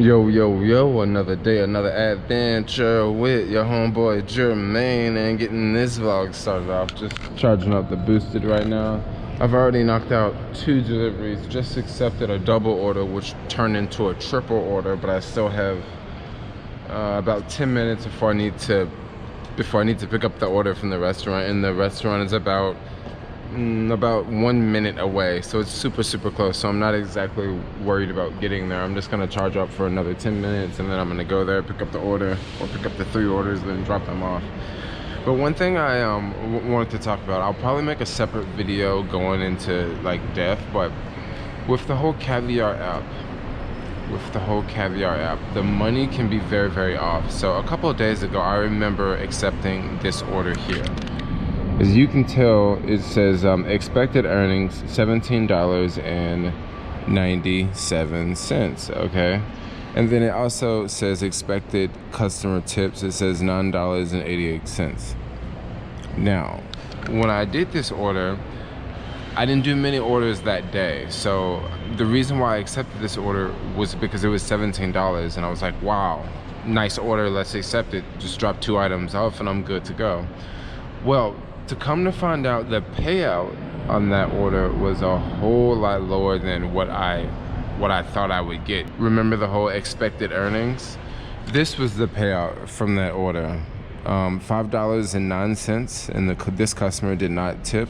Yo, another day, another adventure with your homeboy Jermaine, and getting this vlog started off. Just charging up the boosted right now. I've already knocked out 2 deliveries, just accepted a double order which turned into a triple order, but I still have about 10 minutes before I need to pick up the order from the restaurant, and the restaurant is about 1 minute away, so it's super close. So I'm not exactly worried about getting there. I'm just gonna charge up for another 10 minutes, and then I'm gonna go there, pick up the order, or pick up the 3 orders, then drop them off. But one thing I wanted to talk about, I'll probably make a separate video going into like depth, but with the whole Caviar app, the money can be very off. So a couple of days ago, I remember accepting this order here. As you can tell, it says expected earnings $17.97, okay? And then it also says expected customer tips. It says $9.88. Now, when I did this order, I didn't do many orders that day. So the reason why I accepted this order was because it was $17, and I was like, wow, nice order, let's accept it. Just drop 2 items off and I'm good to go. Well, to come to find out, the payout on that order was a whole lot lower than what I thought I would get. Remember the whole expected earnings? This was the payout from that order. $5.09, and this customer did not tip.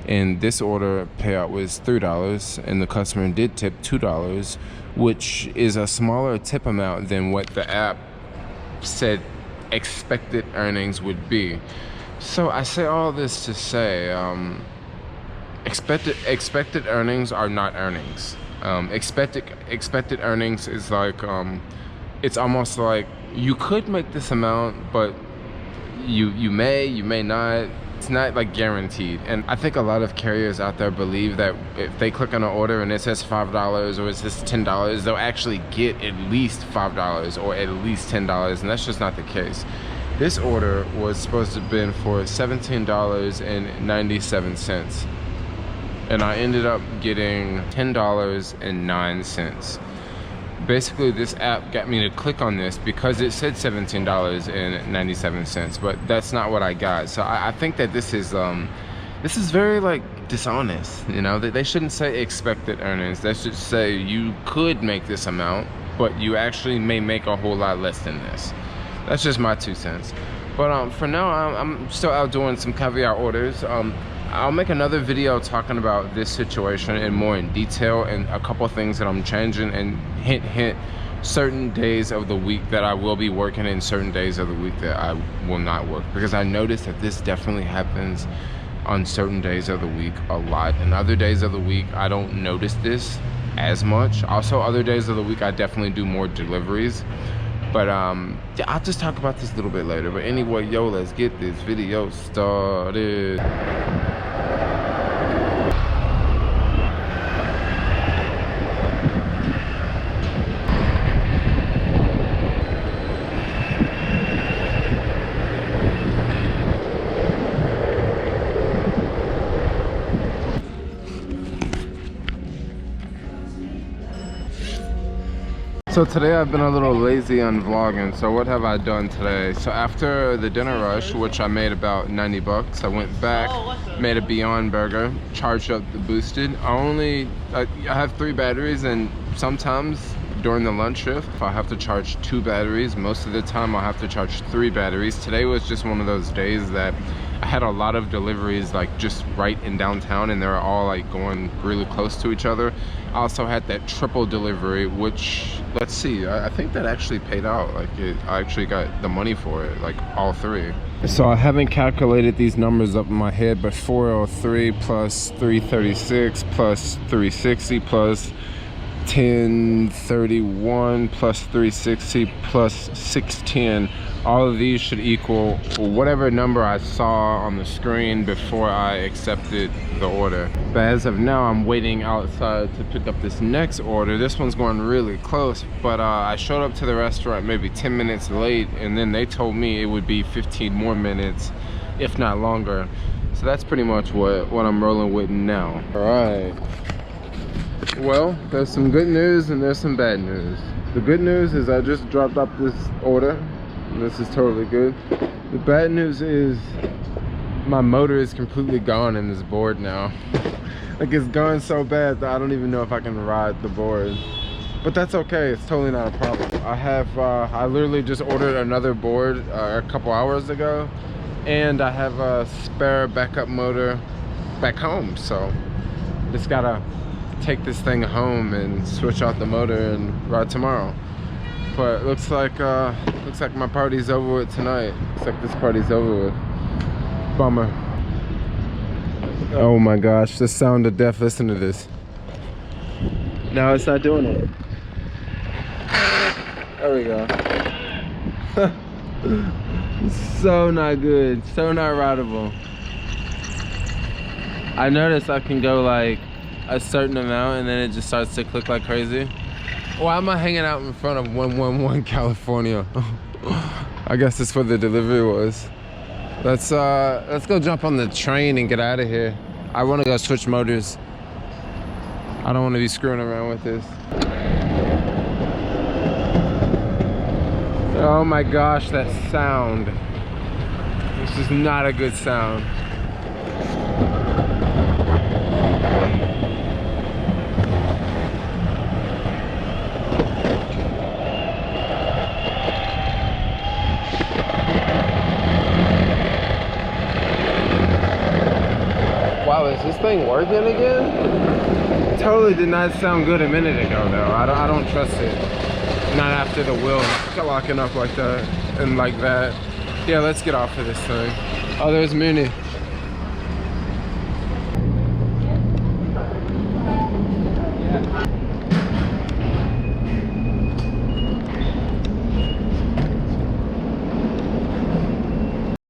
And this order payout was $3, and the customer did tip $2, which is a smaller tip amount than what the app said expected earnings would be. So I say all this to say, expected earnings are not earnings. Expected earnings is like, it's almost like you could make this amount, but you may not. It's not like guaranteed. And I think a lot of carriers out there believe that if they click on an order and it says $5 or it says $10, they'll actually get at least $5 or at least $10, and that's just not the case. This order was supposed to have been for $17.97, and I ended up getting $10.09. Basically, this app got me to click on this because it said $17.97, but that's not what I got. So I think that this is very like dishonest. You know, they shouldn't say expected earnings. They should say you could make this amount, but you actually may make a whole lot less than this. That's just my 2 cents. But for now, I'm still out doing some Caviar orders. I'll make another video talking about this situation in more in detail, and a couple things that I'm changing, and hint, certain days of the week that I will be working and certain days of the week that I will not work. Because I noticed that this definitely happens on certain days of the week a lot, and other days of the week I don't notice this as much. Also, other days of the week I definitely do more deliveries. But yeah, I'll just talk about this a little bit later. But anyway, yo, let's get this video started. So today I've been a little lazy on vlogging. So what have I done today? So after the dinner rush, which I made about 90 bucks, I went back, made a Beyond Burger, charged up the boosted. I have 3 batteries, and sometimes during the lunch shift I have to charge 2 batteries. Most of the time I'll have to charge 3 batteries. Today was just one of those days that I had a lot of deliveries like just right in downtown, and they're all like going really close to each other. I also had that triple delivery, which, let's see, I think that actually paid out. Like I actually got the money for it, like all 3. So I haven't calculated these numbers up in my head, but 403 plus 336 plus 360 plus 1031 plus 360 plus 610, all of these should equal whatever number I saw on the screen before I accepted the order. But as of now, I'm waiting outside to pick up this next order. This one's going really close, but I showed up to the restaurant maybe 10 minutes late, and then they told me it would be 15 more minutes, if not longer. So that's pretty much what I'm rolling with now. All right. Well, there's some good news and there's some bad news. The good news is I just dropped off this order, and this is totally good. The bad news is my motor is completely gone in this board now. Like, it's gone so bad that I don't even know if I can ride the board. But that's okay, it's totally not a problem. I literally just ordered another board a couple hours ago, and I have a spare backup motor back home, so just gotta take this thing home and switch out the motor and ride tomorrow. But it looks like my party's over with tonight. Looks like this party's over with. Bummer. Oh my gosh, the sound of death. Listen to this. Now it's not doing it. There we go. So not good, so not rideable. I noticed I can go like a certain amount and then it just starts to click like crazy. Why am I hanging out in front of 111 California? I guess that's where the delivery was. Let's go jump on the train and get out of here. I want to go switch motors. I don't want to be screwing around with this. Oh my gosh, that sound. This is not a good sound. Wow, is this thing working again? It totally did not sound good a minute ago though. I don't trust it. Not after the wheel locking up like that and like that. Yeah, let's get off of this thing. Oh, there's Mooney.